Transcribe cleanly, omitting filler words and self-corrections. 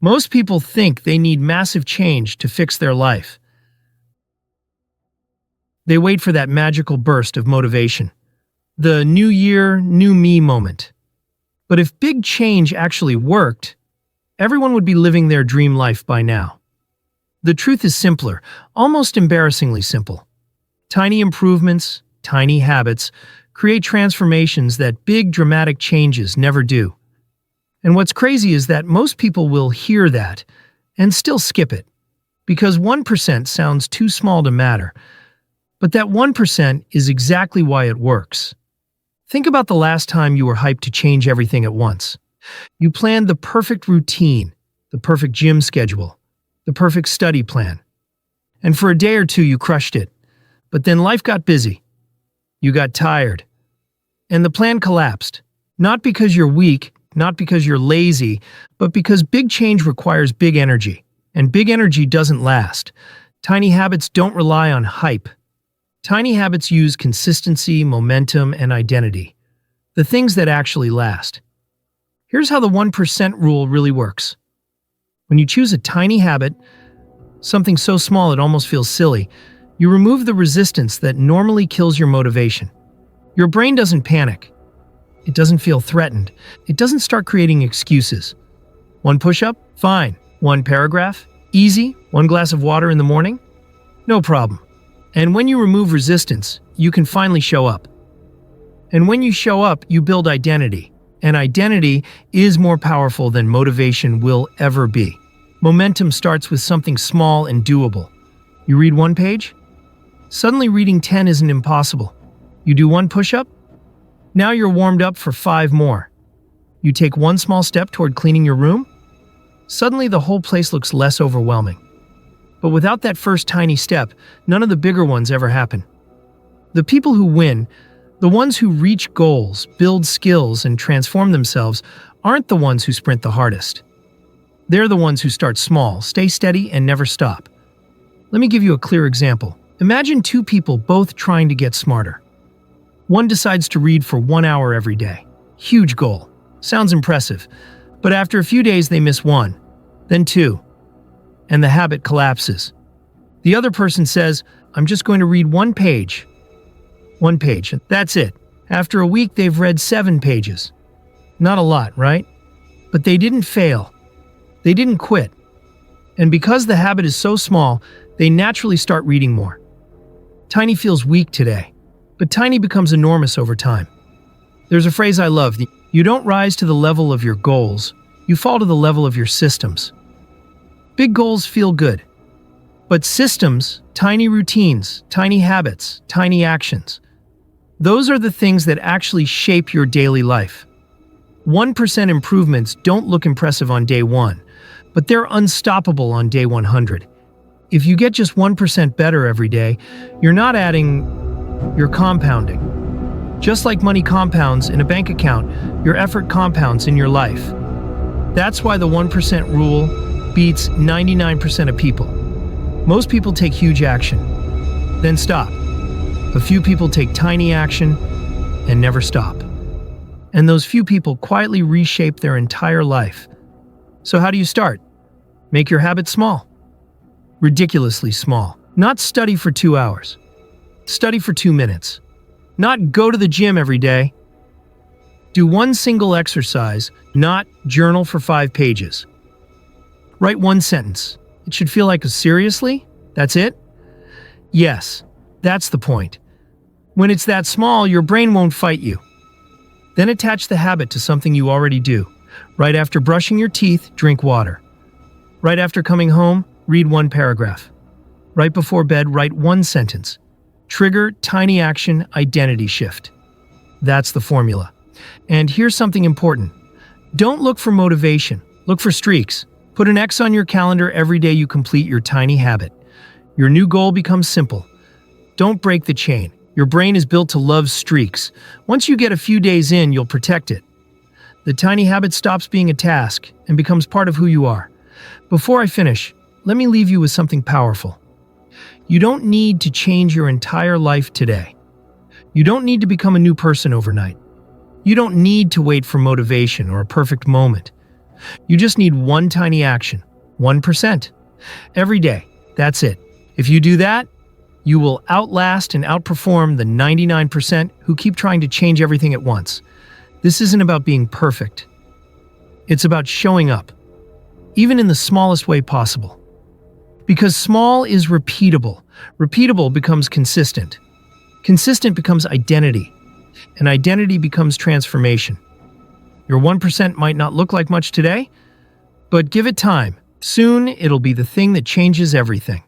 Most people think they need massive change to fix their life. They wait for that magical burst of motivation, the new year, new me moment. But if big change actually worked, everyone would be living their dream life by now. The truth is simpler, almost embarrassingly simple. Tiny improvements, tiny habits, create transformations that big dramatic changes never do. And what's crazy is that most people will hear that and still skip it, because 1% sounds too small to matter. But that 1% is exactly why it works. Think about the last time you were hyped to change everything at once. You planned the perfect routine, the perfect gym schedule, the perfect study plan. And for a day or two you crushed it. But then life got busy. You got tired. And the plan collapsed. Not because you're weak, not because you're lazy, but because big change requires big energy. And big energy doesn't last. Tiny habits don't rely on hype. Tiny habits use consistency, momentum, and identity. The things that actually last. Here's how the 1% rule really works. When you choose a tiny habit, something so small it almost feels silly, you remove the resistance that normally kills your motivation. Your brain doesn't panic. It doesn't feel threatened. It doesn't start creating excuses. One push-up? Fine. One paragraph? Easy. One glass of water in the morning? No problem. And when you remove resistance, you can finally show up. And when you show up, you build identity. And identity is more powerful than motivation will ever be. Momentum starts with something small and doable. You read one page? Suddenly reading 10 isn't impossible. You do one push-up? Now you're warmed up for 5 more. You take one small step toward cleaning your room? Suddenly the whole place looks less overwhelming. But without that first tiny step, none of the bigger ones ever happen. The people who win, the ones who reach goals, build skills, and transform themselves, aren't the ones who sprint the hardest. They're the ones who start small, stay steady, and never stop. Let me give you a clear example. Imagine 2 people both trying to get smarter. One decides to read for 1 hour every day. Huge goal. Sounds impressive. But after a few days they miss 1, then 2, and the habit collapses. The other person says, I'm just going to read 1 page. 1 page, that's it. After a week they've read 7 pages. Not a lot, right? But they didn't fail. They didn't quit. And because the habit is so small, they naturally start reading more. Tiny feels weak today, but tiny becomes enormous over time. There's a phrase I love: you don't rise to the level of your goals, you fall to the level of your systems. Big goals feel good, but systems, tiny routines, tiny habits, tiny actions, those are the things that actually shape your daily life. 1% improvements don't look impressive on day 1, but they're unstoppable on day 100. If you get just 1% better every day, you're not adding, you're compounding. Just like money compounds in a bank account, your effort compounds in your life. That's why the 1% rule beats 99% of people. Most people take huge action, then stop. A few people take tiny action and never stop. And those few people quietly reshape their entire life. So how do you start? Make your habits small. Ridiculously small. Not study for 2 hours. Study for 2 minutes. Not go to the gym every day. Do one single exercise, not journal for 5 pages. Write 1 sentence. It should feel like a seriously? That's it? Yes, that's the point. When it's that small, your brain won't fight you. Then attach the habit to something you already do. Right after brushing your teeth, drink water. Right after coming home, read 1 paragraph. Right before bed, write 1 sentence. Trigger, tiny action, identity shift. That's the formula. And here's something important. Don't look for motivation. Look for streaks. Put an X on your calendar every day you complete your tiny habit. Your new goal becomes simple. Don't break the chain. Your brain is built to love streaks. Once you get a few days in, you'll protect it. The tiny habit stops being a task and becomes part of who you are. Before I finish, let me leave you with something powerful. You don't need to change your entire life today. You don't need to become a new person overnight. You don't need to wait for motivation or a perfect moment. You just need one tiny action, 1%. Every day. That's it. If you do that, you will outlast and outperform the 99% who keep trying to change everything at once. This isn't about being perfect. It's about showing up, even in the smallest way possible. Because small is repeatable. Repeatable becomes consistent. Consistent becomes identity. And identity becomes transformation. Your 1% might not look like much today, but give it time. Soon, it'll be the thing that changes everything.